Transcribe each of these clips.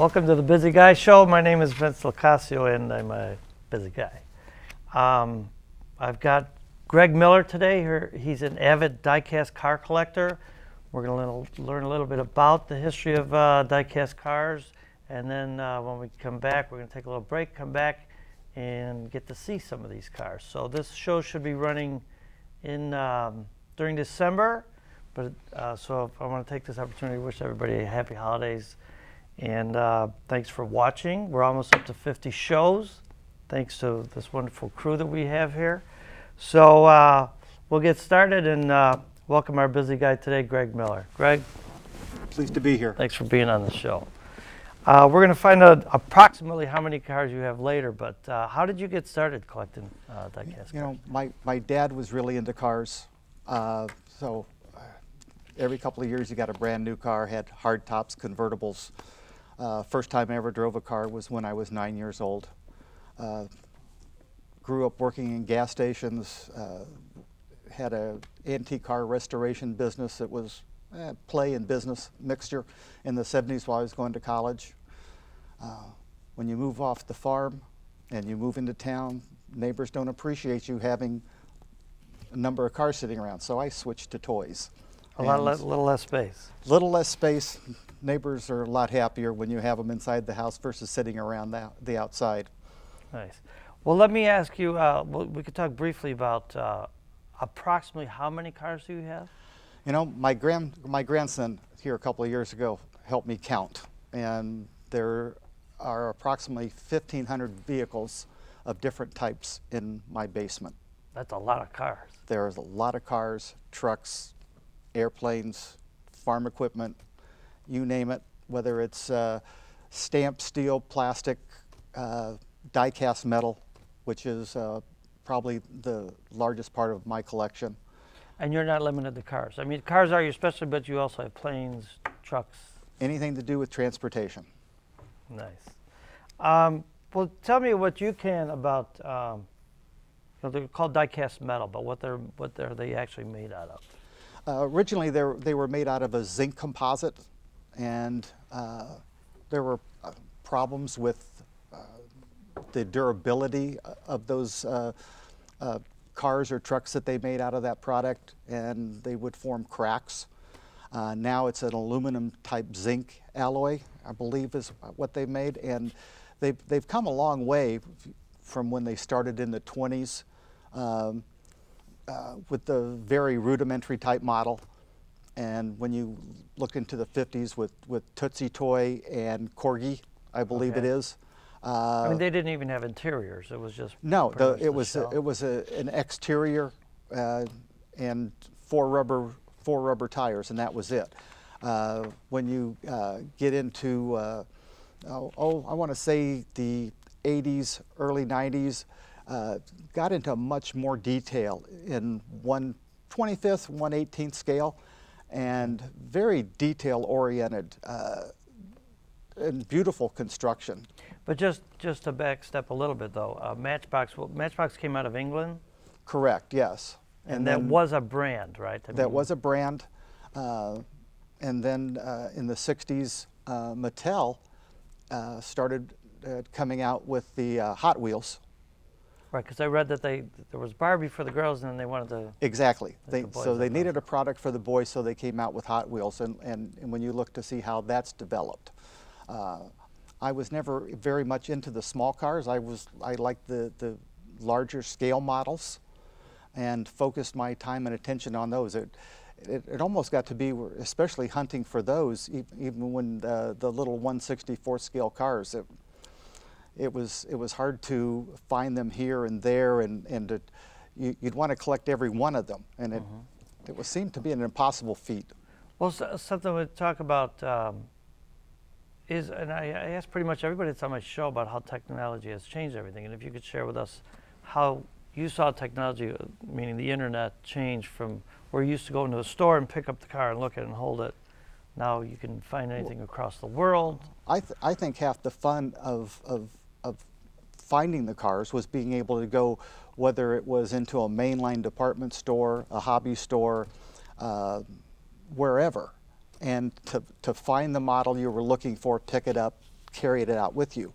Welcome to the Busy Guy Show. My name is Vince LoCascio, and I'm a busy guy. I've got Greg Miller today. He's an avid diecast car collector. We're going to learn a little bit about the history of diecast cars, and then when we come back, we're going to take a little break, come back, and get to see some of these cars. So this show should be running in during December. But so I want to take this opportunity to wish everybody a happy holidays. And thanks for watching. We're almost up to 50 shows, thanks to this wonderful crew that we have here. So we'll get started and welcome our busy guy today, Greg Miller. Greg? Pleased to be here. Thanks for being on the show. We're going to find out approximately how many cars you have later, but how did you get started collecting diecast cars? You know, my dad was really into cars, so every couple of years he got a brand new car, had hard tops, convertibles. First time I ever drove a car was when I was 9 years old. Grew up working in gas stations, had an antique car restoration business that was play and business mixture in the 70s while I was going to college. When you move off the farm and you move into town, neighbors don't appreciate you having a number of cars sitting around, so I switched to toys. A little less space. Little less space. Neighbors are a lot happier when you have them inside the house versus sitting around the outside. Nice. Well, let me ask you, we could talk briefly about approximately how many cars do you have? You know, my grandson here a couple of years ago helped me count, and there are approximately 1,500 vehicles of different types in my basement. That's a lot of cars. There's a lot of cars, trucks, airplanes, farm equipment, you name it, whether it's stamped steel, plastic, die-cast metal, which is probably the largest part of my collection. And you're not limited to cars. I mean, cars are your specialty, but you also have planes, trucks. Anything to do with transportation. Nice. Well, tell me what you can about, they're called die-cast metal, but what are they actually made out of? Originally, they were made out of a zinc composite, and there were problems with the durability of those cars or trucks that they made out of that product, and they would form cracks. Now it's an aluminum type zinc alloy, I believe is what they made, and they've come a long way from when they started in the 20s. With the very rudimentary type model, and when you look into the 50s with Tootsie Toy and Corgi, I believe it is. I mean, they didn't even have interiors. It was just no. It was an exterior and four rubber tires, and that was it. When you get into I want to say the 80s, early 90s. Got into much more detail in 1/25th, 1/18th scale, and very detail-oriented and beautiful construction. But just to back step a little bit, though, Matchbox came out of England? Correct, yes. And that was a brand, right? That was a brand. And then in the 60s, Mattel started coming out with the Hot Wheels. Right, because I read that there was Barbie for the girls, and then they wanted to... Exactly. So they needed a product for the boys, so they came out with Hot Wheels. And when you look to see how that's developed, I was never very much into the small cars. I liked the larger scale models, and focused my time and attention on those. It almost got to be, especially hunting for those, even when the little 1/64 scale cars. It was hard to find them here and there, and you'd want to collect every one of them, and it seemed to be an impossible feat. Well, something we talk about is, and I ask pretty much everybody that's on my show about how technology has changed everything, and if you could share with us how you saw technology, meaning the internet, change from where you used to go into a store and pick up the car and look at it and hold it. Now you can find anything across the world. I think half the fun of finding the cars was being able to go, whether it was into a mainline department store, a hobby store, wherever, and to find the model you were looking for, pick it up, carry it out with you.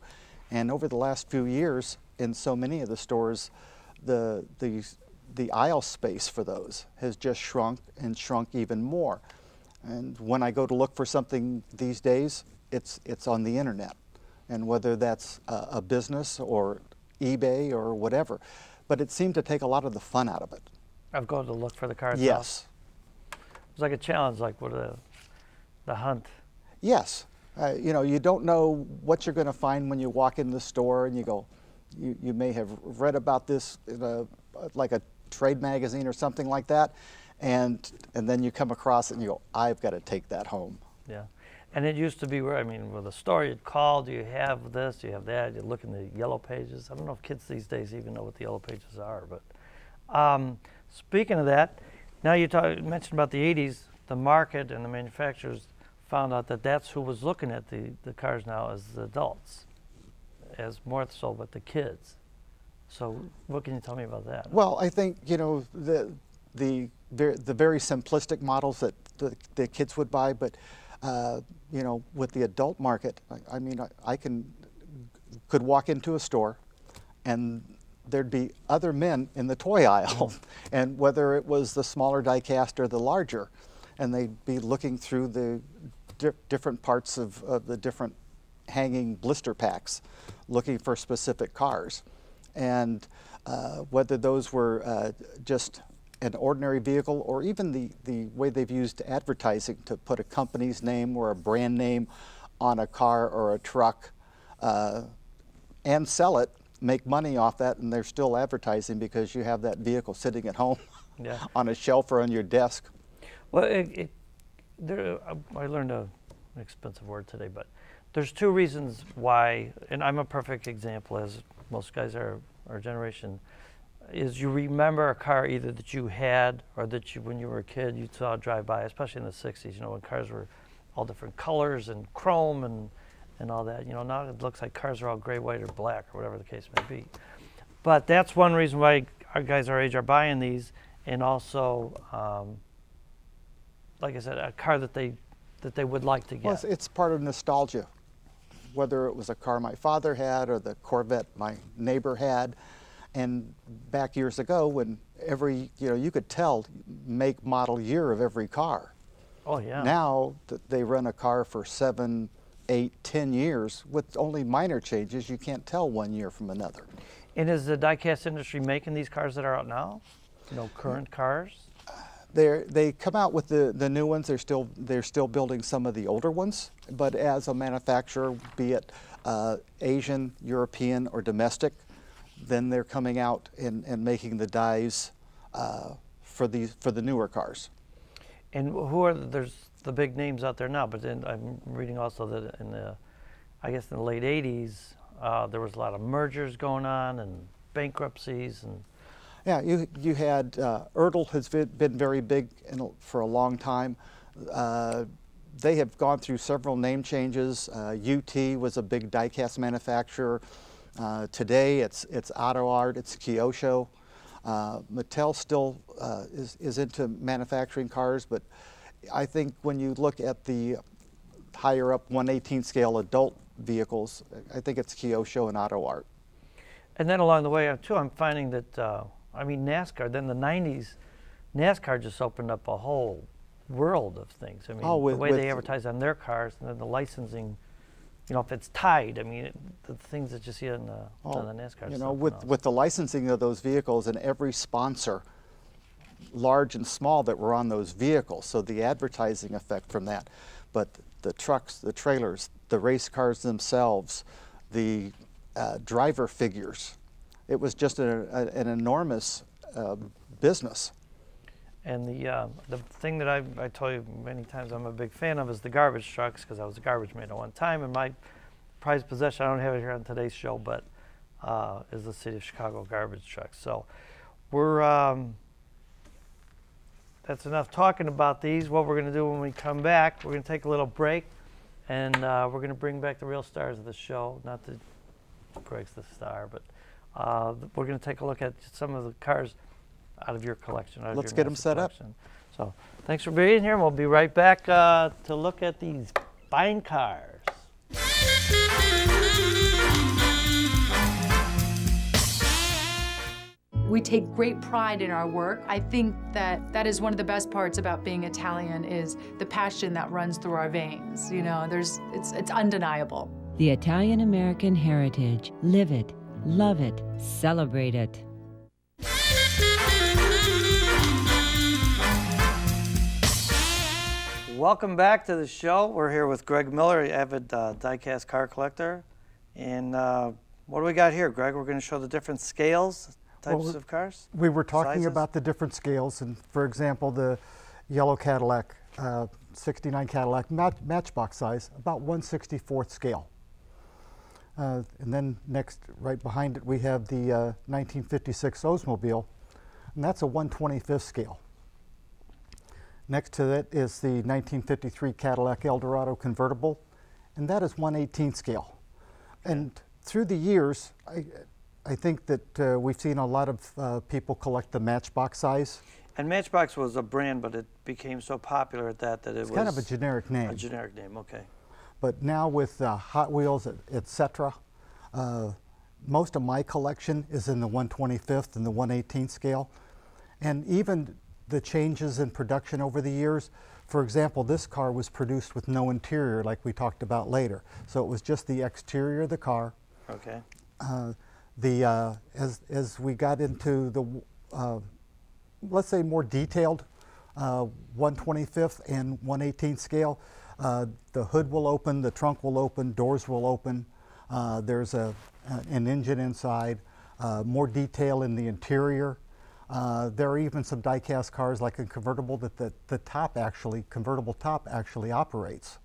And over the last few years, in so many of the stores, the aisle space for those has just shrunk and shrunk even more. And when I go to look for something these days, it's on the internet, and whether that's a business or eBay or whatever. But it seemed to take a lot of the fun out of it. I've gone to look for the car itself? Yes. It's like a challenge, like with the hunt. Yes. You know, you don't know what you're going to find when you walk in the store, and you go, you may have read about this in like a trade magazine or something like that, and then you come across it and you go, I've got to take that home. Yeah. And it used to be where, I mean, with a store, you'd call, do you have this, do you have that? You'd look in the yellow pages. I don't know if kids these days even know what the yellow pages are, but speaking of that, now you mentioned about the 80s, the market and the manufacturers found out that that's who was looking at the cars now as the adults, as more so with the kids. So what can you tell me about that? Well, I think, you know, the very simplistic models that the kids would buy, but you know, with the adult market, I mean, I could walk into a store and there'd be other men in the toy aisle, and whether it was the smaller diecast or the larger, and they'd be looking through the different parts of the different hanging blister packs, looking for specific cars. And whether those were just an ordinary vehicle, or even the way they've used advertising to put a company's name or a brand name on a car or a truck and sell it, make money off that, and they're still advertising because you have that vehicle sitting at home Yeah. on a shelf or on your desk. Well, I learned an expensive word today, but there's two reasons why, and I'm a perfect example, as most guys are our generation, is you remember a car either that you had or that you, when you were a kid, you saw drive by, especially in the 60s, you know, when cars were all different colors and chrome and all that. You know, now it looks like cars are all gray, white, or black, or whatever the case may be. But that's one reason why our guys our age are buying these, and also, like I said, a car that they would like to get. Well, it's part of nostalgia, whether it was a car my father had or the Corvette my neighbor had. And back years ago, when you could tell make, model, year of every car. Oh yeah. Now they run a car for 7, 8, 10 years with only minor changes. You can't tell one year from another. And is the diecast industry making these cars that are out now? You know, current cars? They come out with the new ones. They're still building some of the older ones. But as a manufacturer, be it Asian, European, or domestic, then they're coming out and making the dies for the newer cars. And there's the big names out there now, but then I'm reading also that in the late 80s, there was a lot of mergers going on and bankruptcies and. Yeah, you had Ertl has been very big for a long time. They have gone through several name changes. UT was a big diecast manufacturer. Today it's Auto Art, it's Kyosho. Mattel still is into manufacturing cars, but I think when you look at the higher up 1/18 scale adult vehicles, I think it's Kyosho and Auto Art. And then along the way too, I'm finding that I mean, NASCAR, then the 90s, NASCAR just opened up a whole world of things. I mean, the way they advertise on their cars, and then the licensing, you know, if it's tied, I mean, the things that you see on the NASCAR. You know, with the licensing of those vehicles and every sponsor, large and small, that were on those vehicles, so the advertising effect from that. But the trucks, the trailers, the race cars themselves, the driver figures, it was just an enormous business. And the thing that I told you many times I'm a big fan of is the garbage trucks, because I was a garbage man at one time, and my prized possession, I don't have it here on today's show, but is the City of Chicago garbage trucks. So that's enough talking about these. What we're going to do when we come back, we're going to take a little break, and we're going to bring back the real stars of the show. Not that Greg's the star, but we're going to take a look at some of the cars out of your collection. Let's get them set up. So thanks for being here, and we'll be right back to look at these fine cars. We take great pride in our work. I think that is one of the best parts about being Italian is the passion that runs through our veins. You know, it's undeniable. The Italian-American heritage. Live it, love it, celebrate it. Welcome back to the show. We're here with Greg Miller, avid diecast car collector. And what do we got here, Greg? We're going to show the different scales, types of cars? We were talking sizes? about the different scales, and for example, the yellow Cadillac, 69 Cadillac, matchbox size, about 1/64th scale. And then next, right behind it, we have the 1956 Oldsmobile, and that's a 1/25th scale. Next to that is the 1953 Cadillac Eldorado convertible, and that is 1/18th scale. And through the years, I think that we've seen a lot of people collect the Matchbox size. And Matchbox was a brand, but it became so popular at that it was kind of a generic name. A generic name, okay. But now with Hot Wheels, etc., most of my collection is in the 1/25th and the 1/18th scale. And even the changes in production over the years, for example, this car was produced with no interior like we talked about later. So it was just the exterior of the car. Okay. As we got into the, let's say, more detailed 1/25th and 1/18th scale, the hood will open, the trunk will open, doors will open. There's an engine inside, more detail in the interior. There are even some die-cast cars like a convertible that the top actually, convertible top actually operates.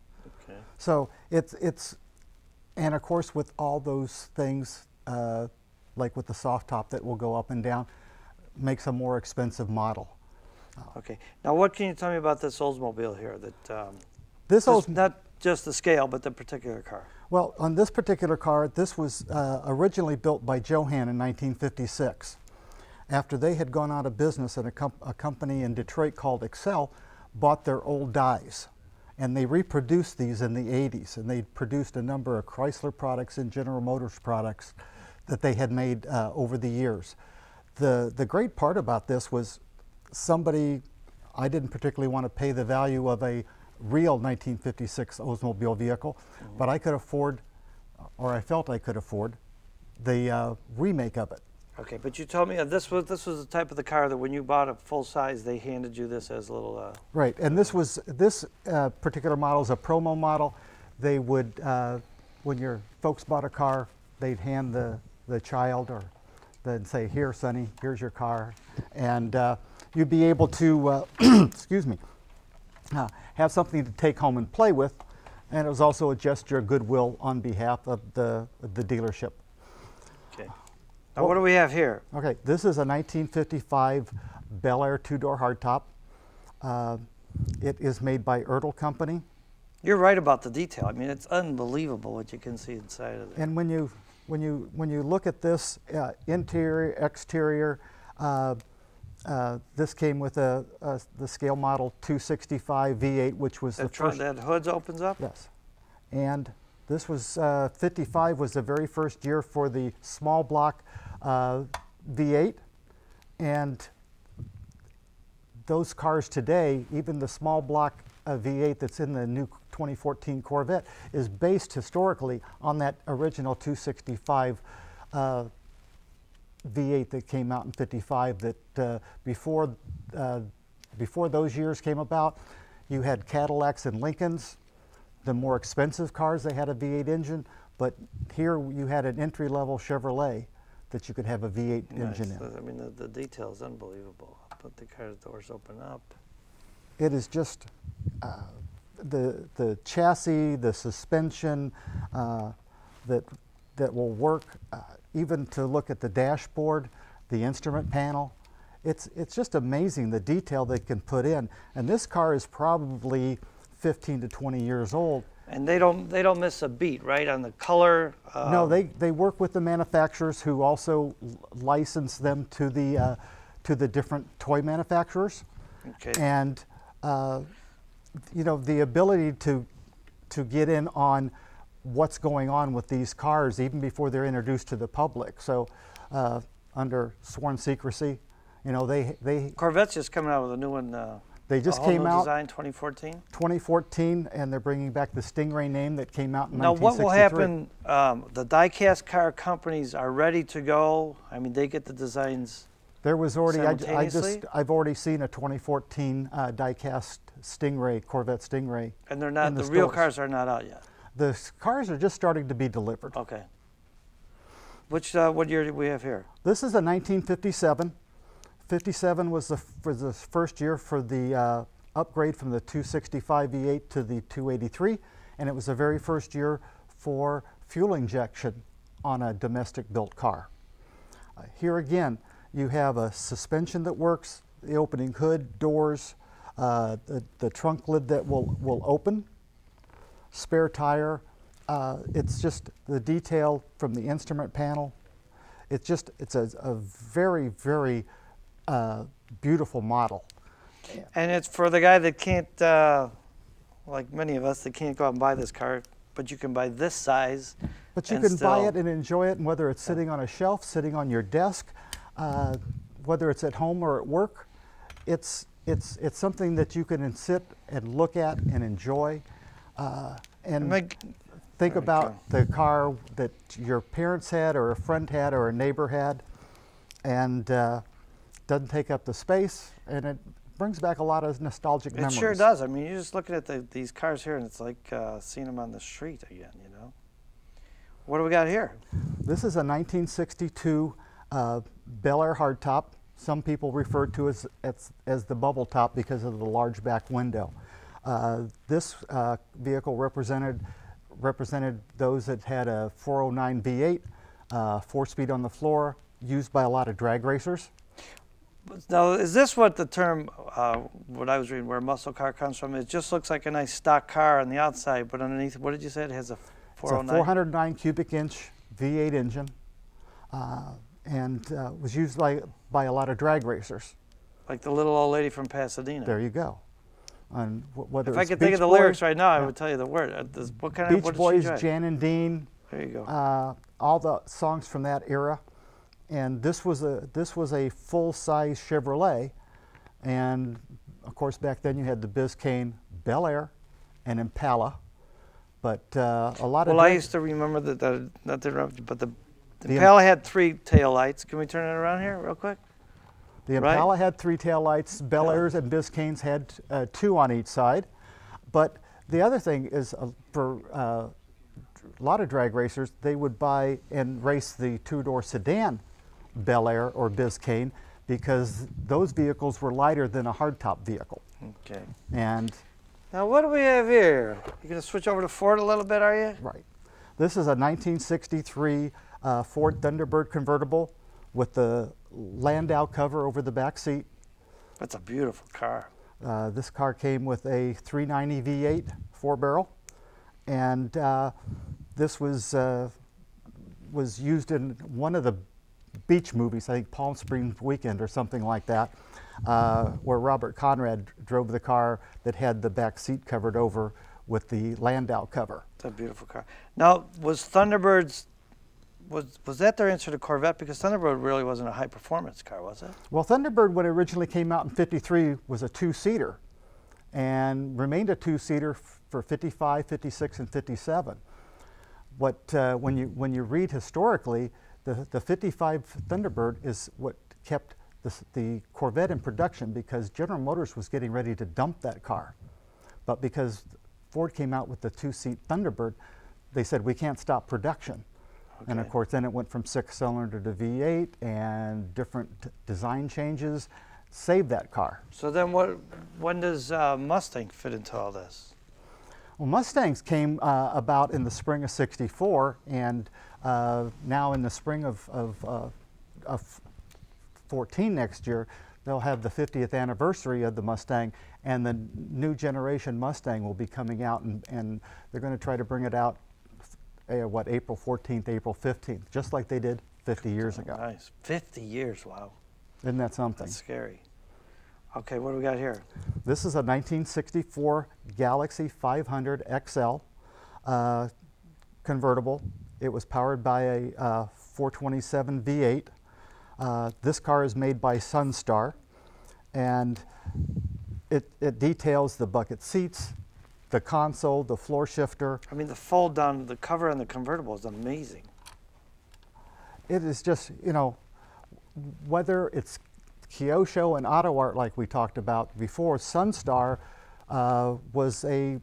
Okay. So it's, and of course with all those things, like with the soft top that will go up and down, makes a more expensive model. Okay. Now what can you tell me about this Oldsmobile here? That this not just the scale, but the particular car. Well, on this particular car, this was originally built by Johan in 1956. After they had gone out of business, and a company in Detroit called Excel bought their old dies. And they reproduced these in the 80s, and they produced a number of Chrysler products and General Motors products that they had made over the years. The great part about this was I didn't particularly want to pay the value of a real 1956 Oldsmobile vehicle, but I could afford, or I felt I could afford, the remake of it. Okay, but you told me this was the type of the car that when you bought a full size, they handed you this as a little. Right, and this particular model is a promo model. They would, when your folks bought a car, they'd hand the child, or they'd say, "Here, sonny, here's your car," and you'd be able to, excuse me, have something to take home and play with, and it was also a gesture of goodwill on behalf of the dealership. Okay. Now, what do we have here? Okay, this is a 1955 Bel Air two-door hardtop. It is made by Ertl Company. You're right about the detail. I mean, it's unbelievable what you can see inside of it. And when you look at this interior, exterior, this came with the scale model 265 V8, which was the first. That hood opens up? Yes, and this was 55 was the very first year for the small block V8, and those cars today, even the small block V8 that's in the new 2014 Corvette, is based historically on that original 265 V8 that came out in 55. That before those years came about, you had Cadillacs and Lincolns. The more expensive cars, they had a V8 engine, but here you had an entry-level Chevrolet that you could have a V8 engine in. I mean, the detail is unbelievable. But the car's doors open up. It is just the chassis, the suspension that will work. Even to look at the dashboard, the instrument panel, it's just amazing the detail they can put in. And this car is probably 15 to 20 years old. And they don't miss a beat, right, on the color? No, they work with the manufacturers who also license them to the different toy manufacturers. Okay. And you know, the ability to get in on what's going on with these cars even before they're introduced to the public. So under sworn secrecy, you know, they Corvette's just coming out with a new one. they just a whole came new out design 2014. 2014, and they're bringing back the Stingray name that came out in Now, 1963. what will happen? The diecast car companies are ready to go. I mean, they get the designs. There was already, simultaneously? I've already seen a 2014 diecast Stingray, Corvette Stingray. And they're not, in the the real stores. cars are not out yet. The cars are just starting to be delivered. Okay. Which, what year do we have here? This is a 1957. 57 was the first year for the upgrade from the 265 V8 to the 283, and it was the very first year for fuel injection on a domestic built car. Here again, you have a suspension that works, the opening hood, doors, the trunk lid that will open, spare tire. It's just the detail from the instrument panel. It's a very, very beautiful model. And it's for the guy that can't, like many of us, that can't go out and buy this car, but you can buy this size. But you can buy it and enjoy it, and whether it's sitting on a shelf, sitting on your desk, whether it's at home or at work, it's something that you can sit and look at and enjoy, and think about the car that your parents had or a friend had or a neighbor had, and doesn't take up the space, and it brings back a lot of nostalgic memories. It sure does. I mean, you're just looking at these cars here, and it's like seeing them on the street again, you know? What do we got here? This is a 1962 Bel Air hardtop. Some people refer to as the bubble top because of the large back window. This vehicle represented those that had a 409 V8, 4-speed on the floor, used by a lot of drag racers. Now, is this what the term, what I was reading, where muscle car comes from? It just looks like a nice stock car on the outside, but underneath, what did you say? It has a 409? It's a 409 cubic inch V8 engine, and was used by a lot of drag racers. Like the little old lady from Pasadena. There you go. And whether if I it's could think of the Beach lyrics Boys, right now, I would tell you the word. What kind of Beach Boys, Jan and Dean. There you go. All the songs from that era. And this was a full-size Chevrolet, and of course back then you had the Biscayne, Bel Air, and Impala, but a lot of. Well, I used to remember that. Not to interrupt you, but the Impala had 3 tail lights. Can we turn it around here real quick? The Impala had 3 tail lights. Bel Airs and Biscaynes had 2 on each side, but the other thing is for a lot of drag racers, they would buy and race the 2-door sedan Bel Air or Biscayne because those vehicles were lighter than a hardtop vehicle. Okay. And now what do we have here? You're going to switch over to Ford a little bit, are you? Right. This is a 1963 Ford Thunderbird convertible with the Landau cover over the back seat. That's a beautiful car. This car came with a 390 V8 4-barrel, and this was used in one of the beach movies, I think Palm Springs Weekend or something like that, where Robert Conrad drove the car that had the back seat covered over with the Landau cover. It's a beautiful car. Now, was Thunderbirds, was that their answer to Corvette? Because Thunderbird really wasn't a high-performance car, was it? Well, Thunderbird, when it originally came out in '53, was a 2-seater and remained a 2-seater for 55, 56, and 57. When you read historically, the 55 Thunderbird is what kept the Corvette in production because General Motors was getting ready to dump that car. But because Ford came out with the 2-seat Thunderbird, they said, we can't stop production. Okay. And of course, then it went from 6-cylinder to V8 and different design changes saved that car. So then when does Mustang fit into all this? Well, Mustangs came about in the spring of '64, and now in the spring of 14 next year, they'll have the 50th anniversary of the Mustang, and the new generation Mustang will be coming out, and they're going to try to bring it out, April 14th, April 15th, just like they did 50 years ago. Nice. 50 years, wow. Isn't that something? That's scary. Okay, what do we got here? This is a 1964 Galaxy 500 XL. convertible. It was powered by a 427 V8. This car is made by Sunstar, and it details the bucket seats, the console, the floor shifter. I mean, the fold down, the cover on the convertible is amazing. It is just, you know, whether it's Kyosho and Auto Art like we talked about before, Sunstar was a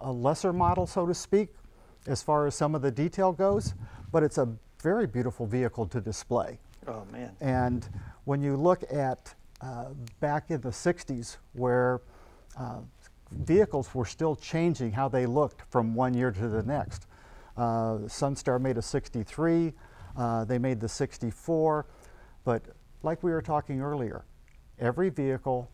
lesser model, so to speak, as far as some of the detail goes, but it's a very beautiful vehicle to display. Oh, man. And when you look at back in the 60s, where vehicles were still changing how they looked from one year to the next. Sunstar made a 63, they made the 64, but like we were talking earlier, every vehicle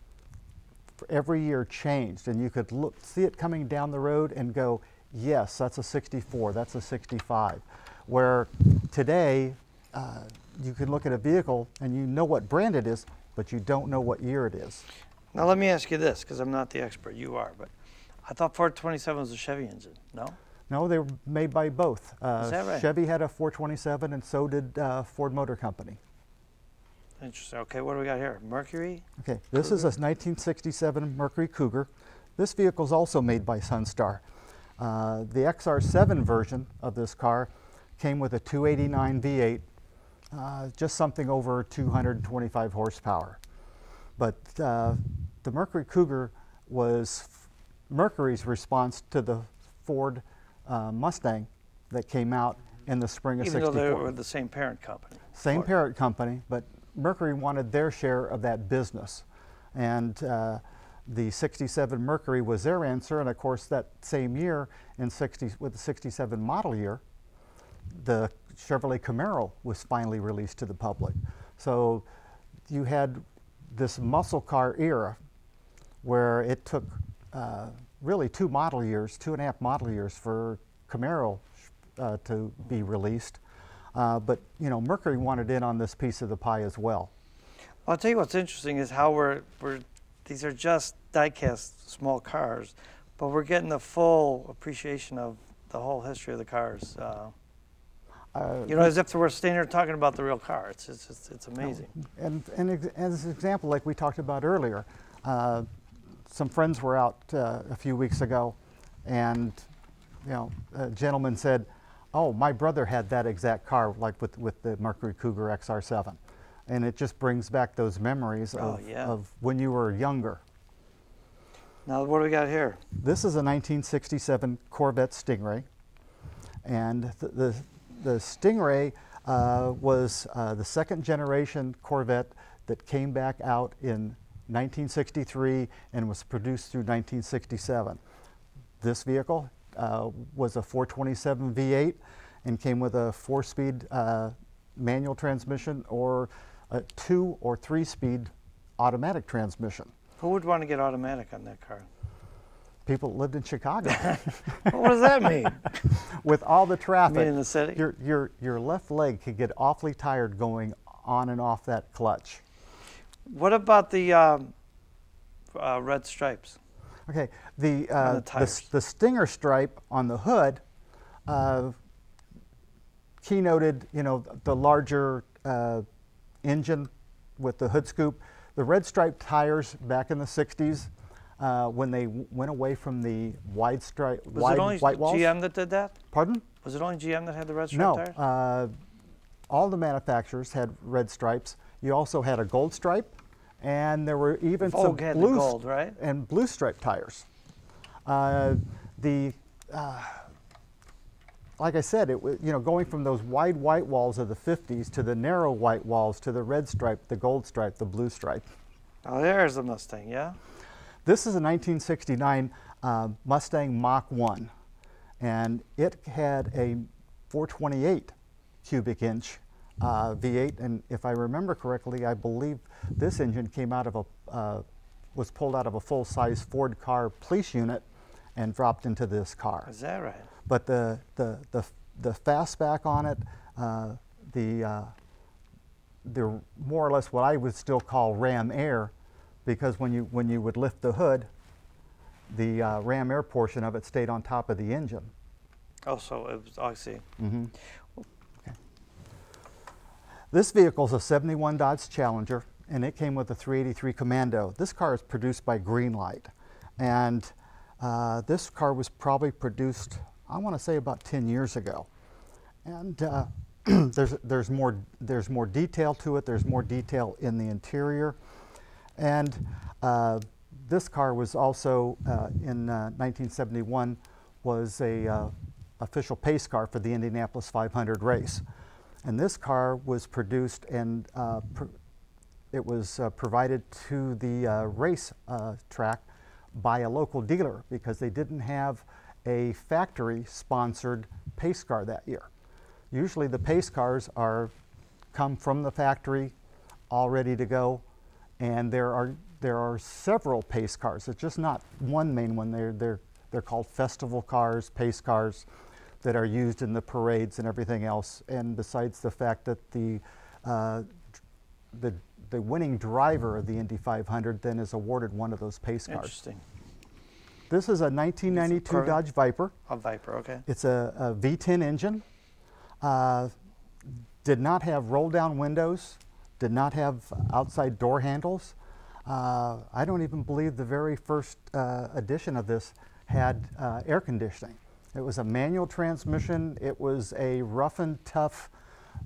every year changed, and you could see it coming down the road and go, yes, that's a 64, that's a 65. Where today, you can look at a vehicle and you know what brand it is, but you don't know what year it is. Now let me ask you this, because I'm not the expert, you are, but I thought 427 was a Chevy engine, no? No, they were made by both. Is that right? Chevy had a 427 and so did Ford Motor Company. Interesting. Okay, what do we got here? Mercury? Okay, this is a 1967 Mercury Cougar. This vehicle is also made by Sunstar. The XR7 version of this car came with a 289 V8, just something over 225 horsepower. But the Mercury Cougar was Mercury's response to the Ford Mustang that came out in the spring of 64. Even though they were the same parent company. Same Ford. parent company, but Mercury wanted their share of that business. And the 67 Mercury was their answer, and of course that same year, with the 67 model year, the Chevrolet Camaro was finally released to the public. So you had this muscle car era where it took really 2.5 model years for Camaro to be released. But you know, Mercury wanted in on this piece of the pie as well. Well, I'll tell you what's interesting is how these are just die-cast small cars, but we're getting the full appreciation of the whole history of the cars. You know, as if we're standing here talking about the real car. It's amazing. And as an example, like we talked about earlier, some friends were out a few weeks ago, and you know, a gentleman said, "Oh, my brother had that exact car, like with the Mercury Cougar XR7," and it just brings back those memories of when you were younger. Now, what do we got here? This is a 1967 Corvette Stingray, and the Stingray was the second generation Corvette that came back out in 1963 and was produced through 1967. This vehicle was a 427 V8 and came with a 4-speed manual transmission or a 2- or 3-speed automatic transmission. Who would want to get automatic on that car? People that lived in Chicago. What does that mean? With all the traffic, in the city? your left leg could get awfully tired going on and off that clutch. What about the red stripes? Okay, the Stinger stripe on the hood keynoted, you know, the larger engine with the hood scoop. The red stripe tires back in the 60s, when they went away from the wide stripe, white walls. Was it only GM that did that? Pardon? Was it only GM that had the red stripe tires? No, all the manufacturers had red stripes. You also had a gold stripe, and there were even some blue gold, right? and blue stripe tires. Like I said, you know, going from those wide white walls of the 50s to the narrow white walls to the red stripe, the gold stripe, the blue stripe. Oh, there's the Mustang, yeah? This is a 1969 Mustang Mach 1, and it had a 428 cubic inch V8, and if I remember correctly, I believe this engine came out of was pulled out of a full-size Ford car police unit and dropped into this car. Is that right? But the fastback on it, they're more or less what I would still call Ram Air, because when you would lift the hood, the Ram Air portion of it stayed on top of the engine. Oh, so it was, I see. Okay. This vehicle is a 71 Dodge Challenger, and it came with a 383 Commando. This car is produced by Greenlight, and this car was probably produced, I want to say, about 10 years ago. And there's more detail to it. There's more detail in the interior, and this car was also in 1971 was a official pace car for the Indianapolis 500 race, and this car was produced and it was provided to the race track by a local dealer because they didn't have a factory-sponsored pace car that year. Usually the pace cars come from the factory, all ready to go, and there are several pace cars. It's just not one main one. They're called festival cars, pace cars, that are used in the parades and everything else. And besides the fact that the winning driver of the Indy 500 then is awarded one of those pace cars. Interesting. This is a 1992 Dodge Viper. A Viper, okay. It's a V10 engine. Did not have roll-down windows. Did not have outside door handles. I don't even believe the very first edition of this had air conditioning. It was a manual transmission. It was a rough and tough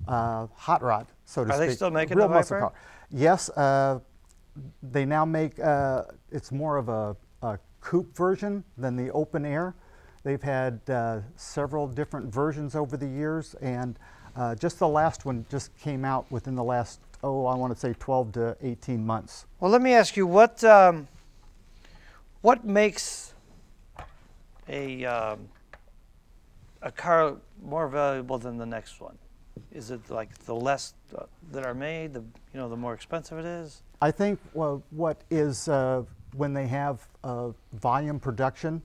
hot rod, so to speak. Are they still making Real the muscle Viper? car. Yes, they now make, it's more of a coupe version than the open air. They've had several different versions over the years, and just the last one just came out within the last, I want to say 12 to 18 months. Well, let me ask you, what makes a car more valuable than the next one? Is it like the less that are made, the more expensive it is? I think what is when they have volume production,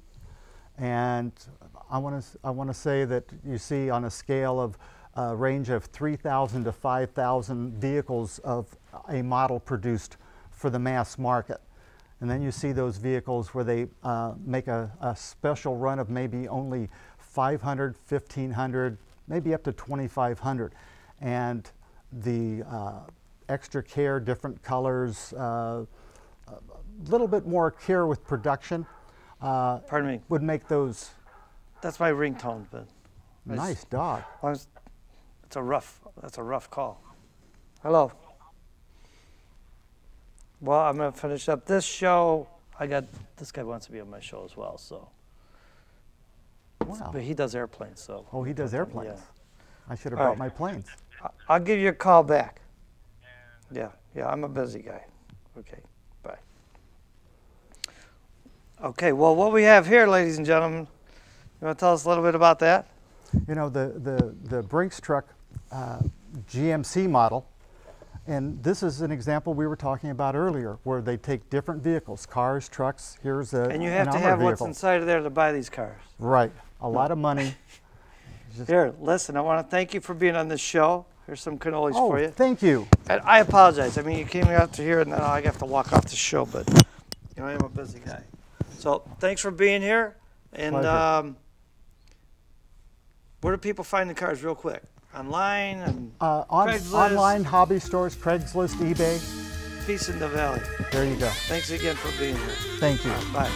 and I want to say that you see on a scale of range of 3,000 to 5,000 vehicles of a model produced for the mass market. And then you see those vehicles where they make a special run of maybe only 500, 1,500, maybe up to 2,500. And the extra care, different colors, a little bit more care with production Pardon me. would make those. That's my ringtone, but Nice dog. That's a rough call. Hello. Well, I'm going to finish up this show. This guy wants to be on my show as well, so. Wow. But he does airplanes, so. Oh, he does airplanes. Yeah. I should have All brought right. my planes. I'll give you a call back. Yeah, I'm a busy guy. Okay, bye. Okay, well, what we have here, ladies and gentlemen, you want to tell us a little bit about that? You know, the Brinks truck GMC model, and this is an example we were talking about earlier, where they take different vehicles, cars, trucks. Here's a And you have an to armored have what's vehicle. inside of there to buy these cars. Right, a lot of money. Here, listen, I want to thank you for being on this show. Here's some cannolis Oh, for you. thank you. And I apologize. I mean, you came out to here, and then I have to walk off the show, but I am a busy guy. So thanks for being here. And Pleasure. where do people find the cars real quick? Online and Craigslist? Online, hobby stores, Craigslist, eBay. Peace in the Valley. There you go. Thanks again for being here. Thank you. Bye.